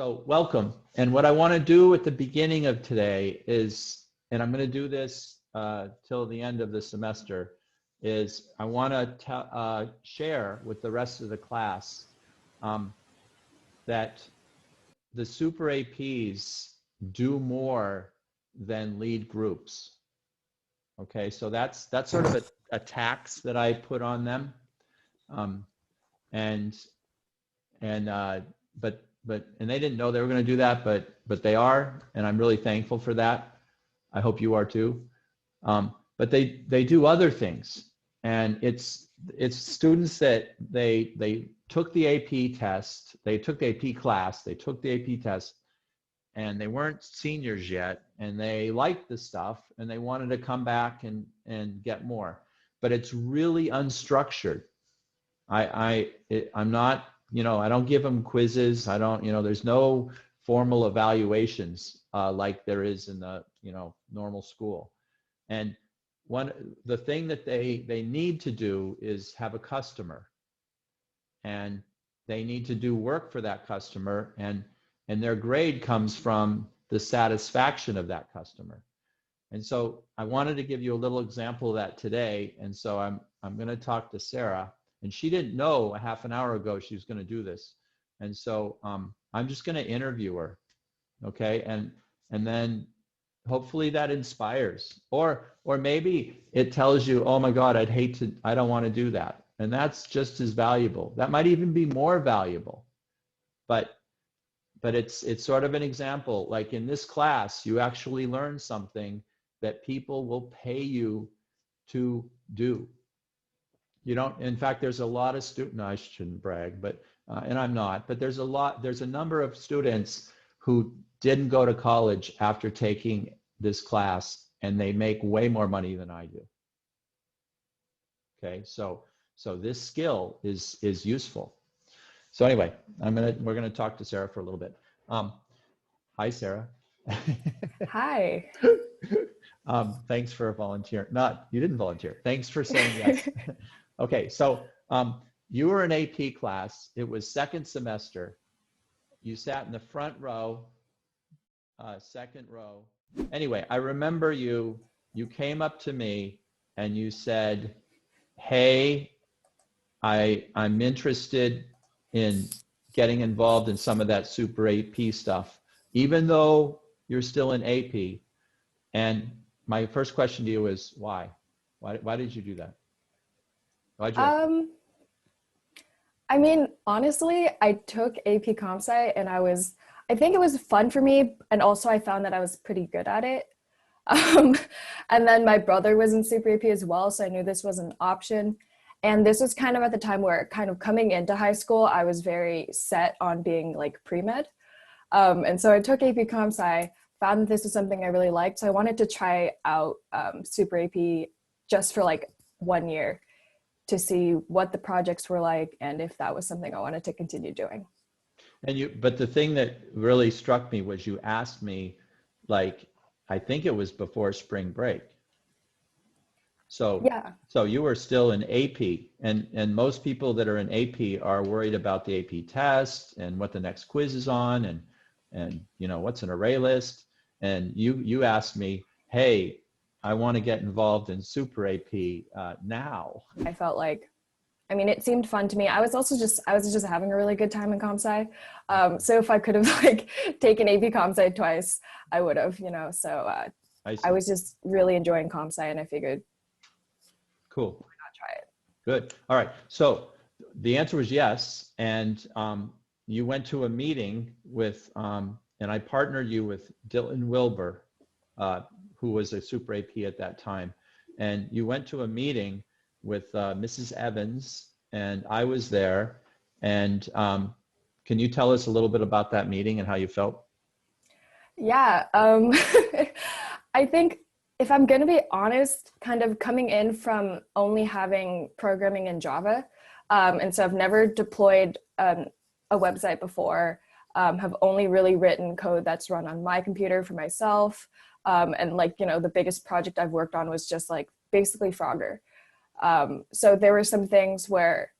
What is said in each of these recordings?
So welcome. And what I want to do at the beginning of today is, and I'm going to do this till the end of the semester, is I want to share with the rest of the class that the super APs do more than lead groups. Okay, so that's sort of a tax that I put on them, and they didn't know they were going to do that, but they are, and I'm really thankful for that. I hope you are too. But they do other things, and it's students that they took the AP test, they took the AP class, they took the AP test, and they weren't seniors yet, and they liked the stuff, and they wanted to come back and get more. But it's really unstructured. I'm not, I don't give them quizzes. I don't, there's no formal evaluations like there is in the, normal school. And the thing that they need to do is have a customer, and they need to do work for that customer, and their grade comes from the satisfaction of that customer. And so I wanted to give you a little example of that today. And so I'm going to talk to Sarah, and she didn't know a half an hour ago she was going to do this. And so I'm just going to interview her. Okay. And then hopefully that inspires, or maybe it tells you, oh my God, I don't want to do that. And that's just as valuable. That might even be more valuable, but it's sort of an example. Like in this class, you actually learn something that people will pay you to do. You don't, in fact, there's a lot of no, I shouldn't brag, but, and I'm not, but there's a number of students who didn't go to college after taking this class, and they make way more money than I do. Okay, so this skill is useful. So anyway, we're gonna talk to Sarah for a little bit. Hi, Sarah. Hi. Thanks for volunteering. You didn't volunteer. Thanks for saying yes. Okay, so you were in AP class. It was second semester. You sat in the front row, second row. Anyway, I remember you came up to me and you said, hey, I'm interested in getting involved in some of that super AP stuff, even though you're still in AP. And my first question to you is why? Why did you do that? I mean, honestly, I took AP Comp Sci, and I think it was fun for me, and also I found that I was pretty good at it. And then my brother was in Super AP as well, so I knew this was an option. And this was kind of at the time where, kind of coming into high school, I was very set on being like pre-med. And so I took AP Comp Sci, found that this was something I really liked, so I wanted to try out Super AP just for like 1 year to see what the projects were like and if that was something I wanted to continue doing. But the thing that really struck me was you asked me, like, I think it was before spring break. So yeah. So you were still in AP, and most people that are in AP are worried about the AP test and what the next quiz is on, and what's an array list. And you asked me, hey, I want to get involved in Super AP now. I felt like, I mean, it seemed fun to me. I was just having a really good time in Comp Sci. So if I could have like taken AP Comp Sci twice, I would have, so I was just really enjoying Comp Sci, and I figured, cool, why not try it? Good. All right. So the answer was yes. And you went to a meeting with, and I partnered you with Dylan Wilbur, who was a Super AP at that time. And you went to a meeting with Mrs. Evans, and I was there. And can you tell us a little bit about that meeting and how you felt? Yeah, I think if I'm going to be honest, kind of coming in from only having programming in Java, and so I've never deployed a website before, have only really written code that's run on my computer for myself. And like, the biggest project I've worked on was just like basically Frogger. So there were some things where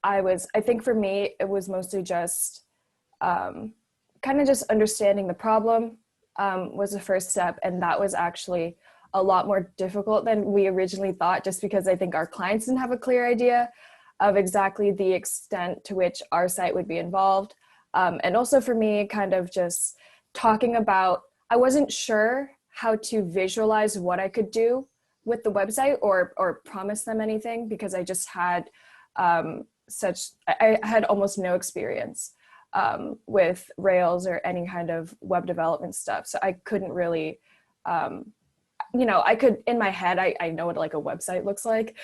I think for me, it was mostly just kind of just understanding the problem was the first step. And that was actually a lot more difficult than we originally thought, just because I think our clients didn't have a clear idea of exactly the extent to which our site would be involved. And also for me, kind of just talking about, I wasn't sure how to visualize what I could do with the website or promise them anything, because I just had I had almost no experience with Rails or any kind of web development stuff. So I couldn't really, I could, in my head, I know what like a website looks like,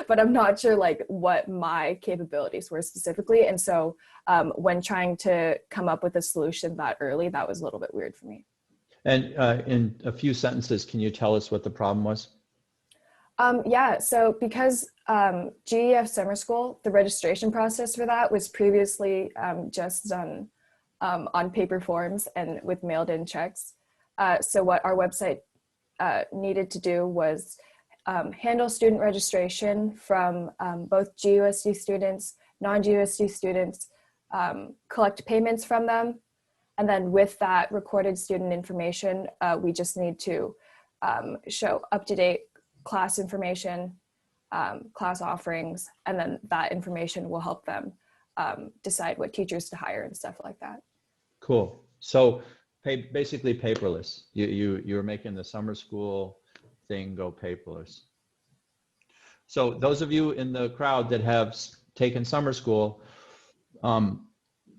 but I'm not sure like what my capabilities were specifically. And so when trying to come up with a solution that early, that was a little bit weird for me. And in a few sentences, can you tell us what the problem was? Yeah, so because GEF Summer School, the registration process for that was previously just done on paper forms and with mailed in checks. So what our website needed to do was handle student registration from both GUSD students, non-GUSD students, collect payments from them. And then with that recorded student information, we just need to show up-to-date class information, class offerings, and then that information will help them decide what teachers to hire and stuff like that. Cool. So basically paperless. You're making the summer school thing go paperless. So those of you in the crowd that have taken summer school,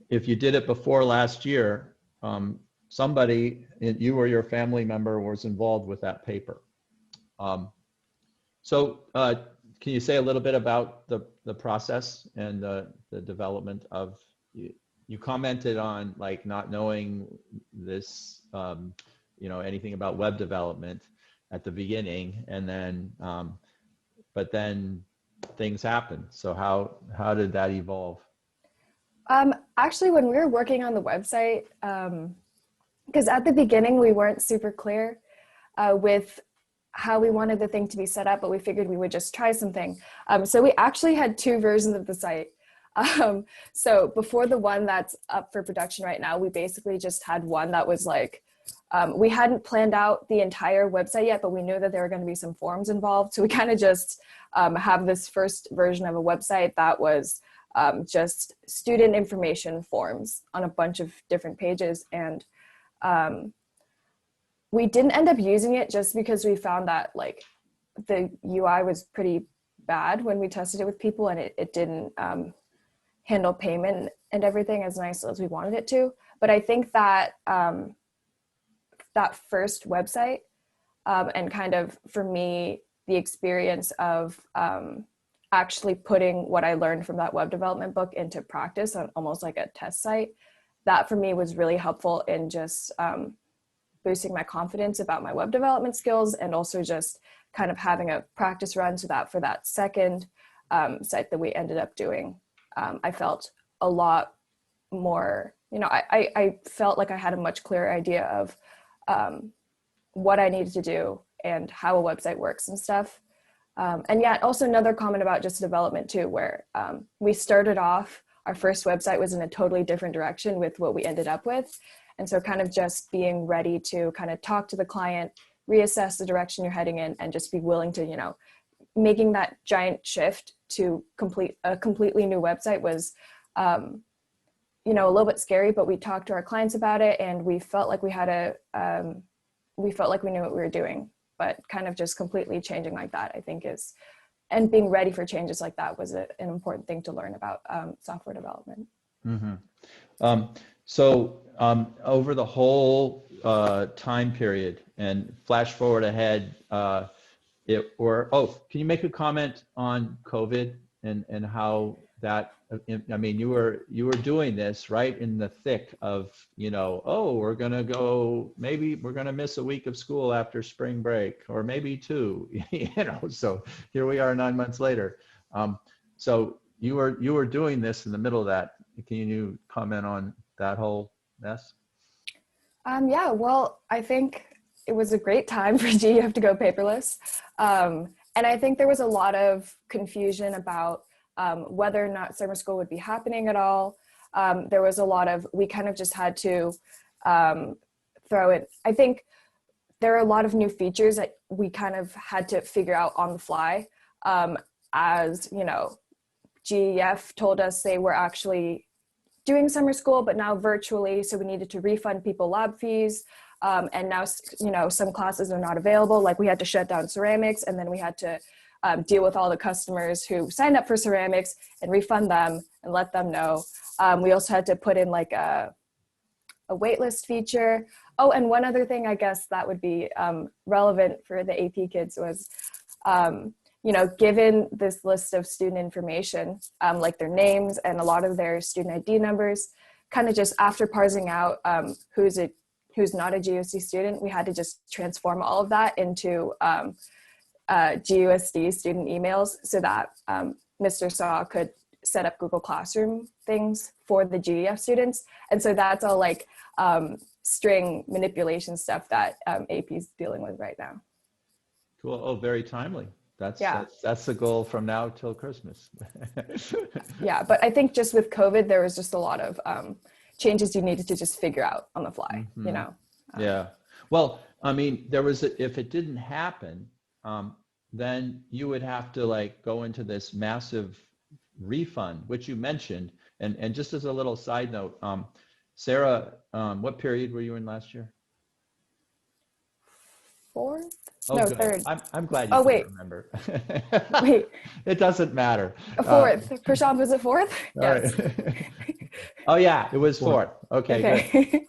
if you did it before last year, somebody, you or your family member, was involved with that paper. So can you say a little bit about the process and the development of, you commented on like not knowing this, anything about web development at the beginning, and then, but then things happened. So how did that evolve? Actually, when we were working on the website, because at the beginning we weren't super clear with how we wanted the thing to be set up, but we figured we would just try something. So we actually had two versions of the site. So before the one that's up for production right now, we basically just had one that was like, we hadn't planned out the entire website yet, but we knew that there were going to be some forms involved. So we kind of just have this first version of a website that was just student information forms on a bunch of different pages. And we didn't end up using it just because we found that like the UI was pretty bad when we tested it with people, and it didn't handle payment and everything as nice as we wanted it to. But I think that that first website and kind of for me, the experience of actually putting what I learned from that web development book into practice on almost like a test site, that for me was really helpful in just boosting my confidence about my web development skills, and also just kind of having a practice run so that for that second site that we ended up doing, I felt a lot more, I felt like I had a much clearer idea of what I needed to do and how a website works and stuff. And yet also another comment about just development too, where we started off, our first website was in a totally different direction with what we ended up with. And so kind of just being ready to kind of talk to the client, reassess the direction you're heading in, and just be willing to, making that giant shift to complete a completely new website was, a little bit scary, but we talked to our clients about it, and we felt like we had we felt like we knew what we were doing. But kind of just completely changing like that, I think and being ready for changes like that was an important thing to learn about software development. Mm-hmm. So over the whole time period, and flash forward ahead, can you make a comment on COVID and how that, I mean, you were doing this right in the thick of, we're going to go, maybe we're going to miss a week of school after spring break, or maybe two, so here we are 9 months later. So you were doing this in the middle of that. Can you comment on that whole mess? Yeah, well, I think it was a great time for GEF to go paperless. And I think there was a lot of confusion about whether or not summer school would be happening at all. there was a lot of, we kind of just had to throw it. I think there are a lot of new features that we kind of had to figure out on the fly. As you know, GEF told us they were actually doing summer school, but now virtually. So we needed to refund people lab fees. And now, you know, some classes are not available. Like we had to shut down ceramics, and then we had to deal with all the customers who signed up for ceramics and refund them and let them know. We also had to put in like a waitlist feature. Oh, and one other thing I guess that would be relevant for the AP kids was, you know, given this list of student information, like their names and a lot of their student ID numbers, kind of just after parsing out who's not a GUSD student, we had to just transform all of that into GUSD student emails so that Mr. Saw could set up Google Classroom things for the GEF students. And so that's all like string manipulation stuff that AP is dealing with right now. Cool. Oh, very timely. That's the goal from now till Christmas. Yeah, but I think just with COVID, there was just a lot of changes you needed to just figure out on the fly, you know? Yeah. Well, I mean, if it didn't happen, then you would have to like go into this massive refund, which you mentioned. And just as a little side note, Sarah, what period were you in last year? Fourth? Oh, no, good. third. I'm glad you can remember. Wait. It doesn't matter. Fourth. Prashant, was it fourth? Yes. Right. Oh yeah, it was fourth. Okay.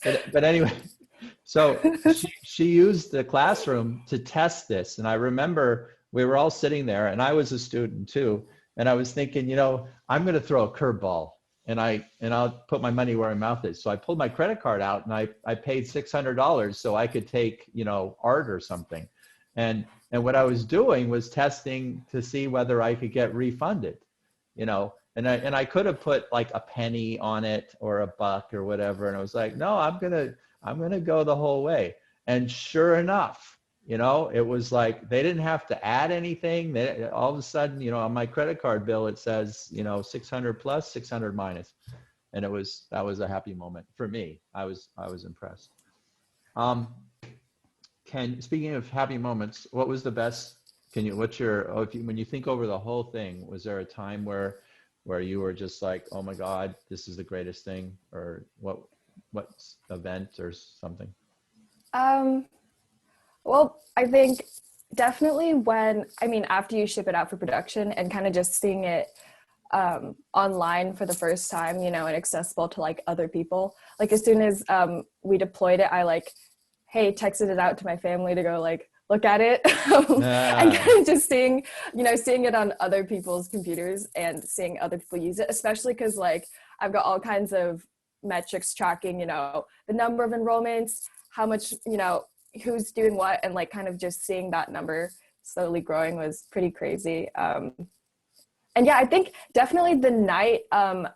Good. But anyway, so she used the classroom to test this, and I remember we were all sitting there, and I was a student too, and I was thinking, you know, I'm going to throw a curveball, and I'll put my money where my mouth is. So I pulled my credit card out, and I paid $600 so I could take, you know, art or something, and what I was doing was testing to see whether I could get refunded, you know. And I could have put like a penny on it or a buck or whatever. And I was like, no, I'm gonna go the whole way. And sure enough, you know, it was like they didn't have to add anything. All of a sudden, you know, on my credit card bill it says, you know, 600 plus, 600 minus, and that was a happy moment for me. I was impressed. Speaking of happy moments, what was the best? When you think over the whole thing, was there a time where you were just like, oh my God, this is the greatest thing, or what event or something? Well, I think definitely after you ship it out for production and kind of just seeing it online for the first time, you know, and accessible to like other people. Like as soon as we deployed it, I texted it out to my family to go like, look at it. And kind of just seeing it on other people's computers and seeing other people use it, especially because like I've got all kinds of metrics tracking, you know, the number of enrollments, how much, you know, who's doing what, and like kind of just seeing that number slowly growing was pretty crazy. And yeah, I think definitely the night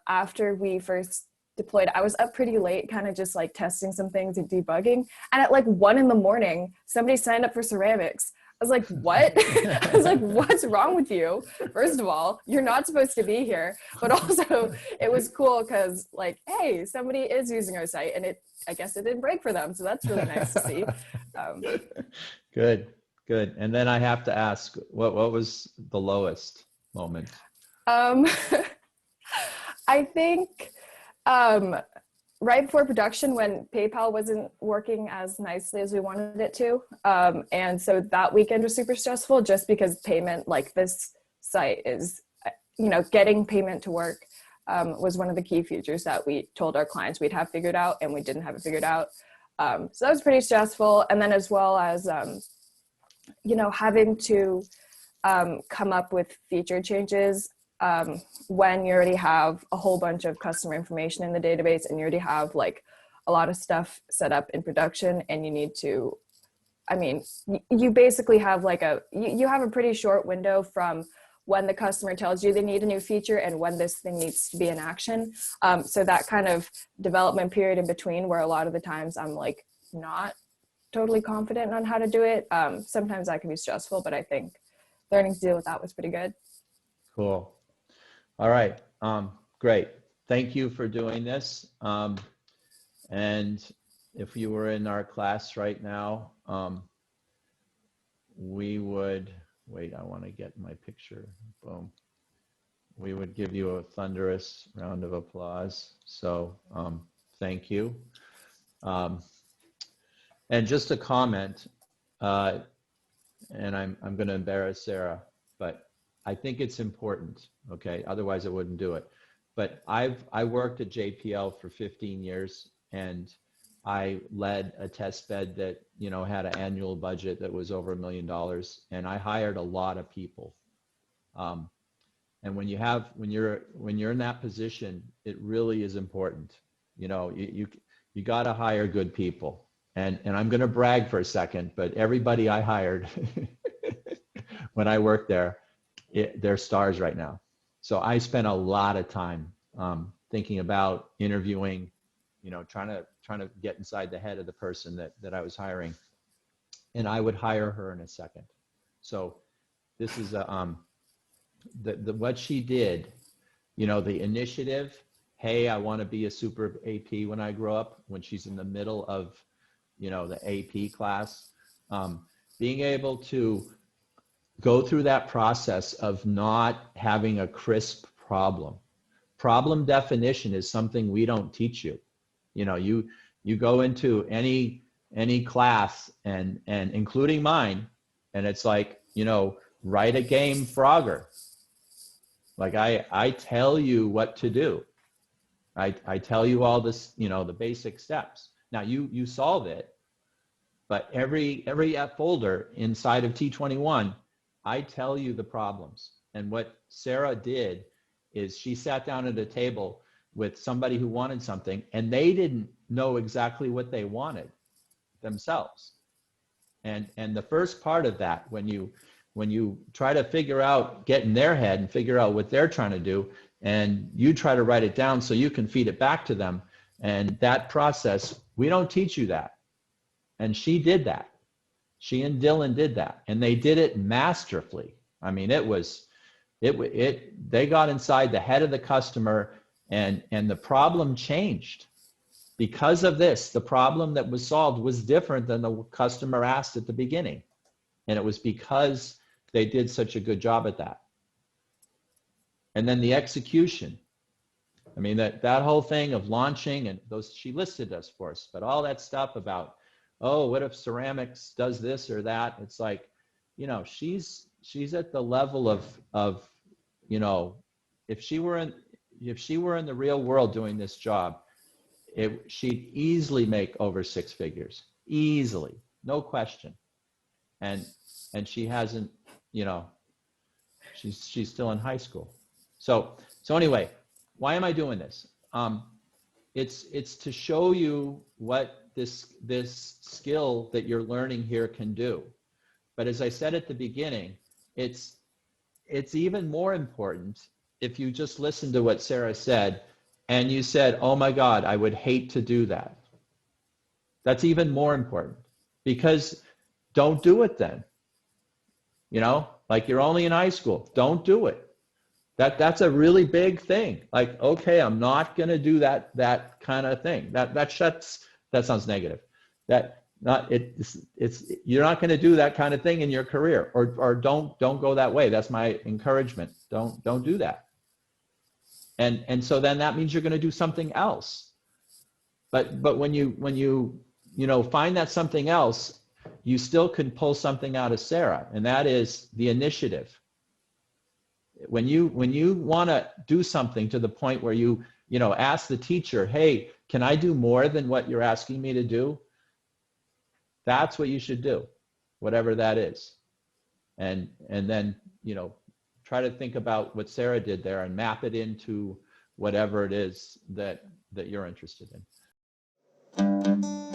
after we first deployed, I was up pretty late, kind of just like testing some things and debugging. And at like 1 a.m, somebody signed up for ceramics. I was like, what? I was like, what's wrong with you? First of all, you're not supposed to be here. But also it was cool because like, hey, somebody is using our site, and I guess it didn't break for them. So that's really nice to see. Good. And then I have to ask, what was the lowest moment? I think right before production, when PayPal wasn't working as nicely as we wanted it to. And so that weekend was super stressful just because payment, like this site is, you know, getting payment to work was one of the key features that we told our clients we'd have figured out, and we didn't have it figured out. So that was pretty stressful. And then as well as, you know, having to come up with feature changes when you already have a whole bunch of customer information in the database, and you already have like a lot of stuff set up in production, and you need to, you basically have like you have a pretty short window from when the customer tells you they need a new feature and when this thing needs to be in action. So that kind of development period in between, where a lot of the times I'm like not totally confident on how to do it. Sometimes that can be stressful, but I think learning to deal with that was pretty good. Cool. All right. Great. thank you for doing this. And if you were in our class right now, we would, wait, I want to get my picture, boom. We would give you a thunderous round of applause. So thank you. And just a comment, and I'm going to embarrass Sarah, but I think it's important, okay? Otherwise I wouldn't do it. But I worked at JPL for 15 years, and I led a test bed that, you know, had an annual budget that was over $1 million, and I hired a lot of people. And when you're in that position, it really is important. You know, you got to hire good people. And I'm going to brag for a second, but everybody I hired when I worked there, they're stars right now. So I spent a lot of time thinking about interviewing, you know, trying to get inside the head of the person that I was hiring, and I would hire her in a second. So this is what she did, you know, the initiative. Hey, I want to be a super AP when I grow up. When she's in the middle of, you know, the AP class, being able to go through that process of not having a crisp problem. Problem definition is something we don't teach you. You know, you go into any class and including mine, and it's like, you know, write a game Frogger. Like I tell you what to do. I tell you all this, you know, the basic steps. Now you solve it, but every folder inside of T21, I tell you the problems. And what Sarah did is she sat down at a table with somebody who wanted something, and they didn't know exactly what they wanted themselves. And the first part of that, when you try to figure out, get in their head and figure out what they're trying to do, and you try to write it down so you can feed it back to them. And that process, we don't teach you that. And she did that. She and Dylan did that, and they did it masterfully. I mean, they got inside the head of the customer, and the problem changed. Because of this, the problem that was solved was different than the customer asked at the beginning. And it was because they did such a good job at that. And then the execution. I mean, that whole thing of launching, and those, she listed us for us, but all that stuff about, oh, what if ceramics does this or that? It's like, you know, she's at the level of, you know, if she were in the real world doing this job, she'd easily make over 6 figures, easily, no question. And she hasn't, you know, she's still in high school. So anyway, why am I doing this? It's to show you what this skill that you're learning here can do. But as I said at the beginning, it's even more important if you just listen to what Sarah said and you said, oh my God, I would hate to do that. That's even more important, because don't do it then. You know, like you're only in high school, don't do it. That's a really big thing. Like, okay, I'm not going to do that kind of thing. That sounds negative. You're not going to do that kind of thing in your career, or don't go that way. That's my encouragement. Don't do that. And so then that means you're going to do something else. But when you find that something else, you still can pull something out of Sarah, and that is the initiative. When you want to do something to the point where you ask the teacher, hey, can I do more than what you're asking me to do? That's what you should do, whatever that is. And then, try to think about what Sarah did there and map it into whatever it is that you're interested in.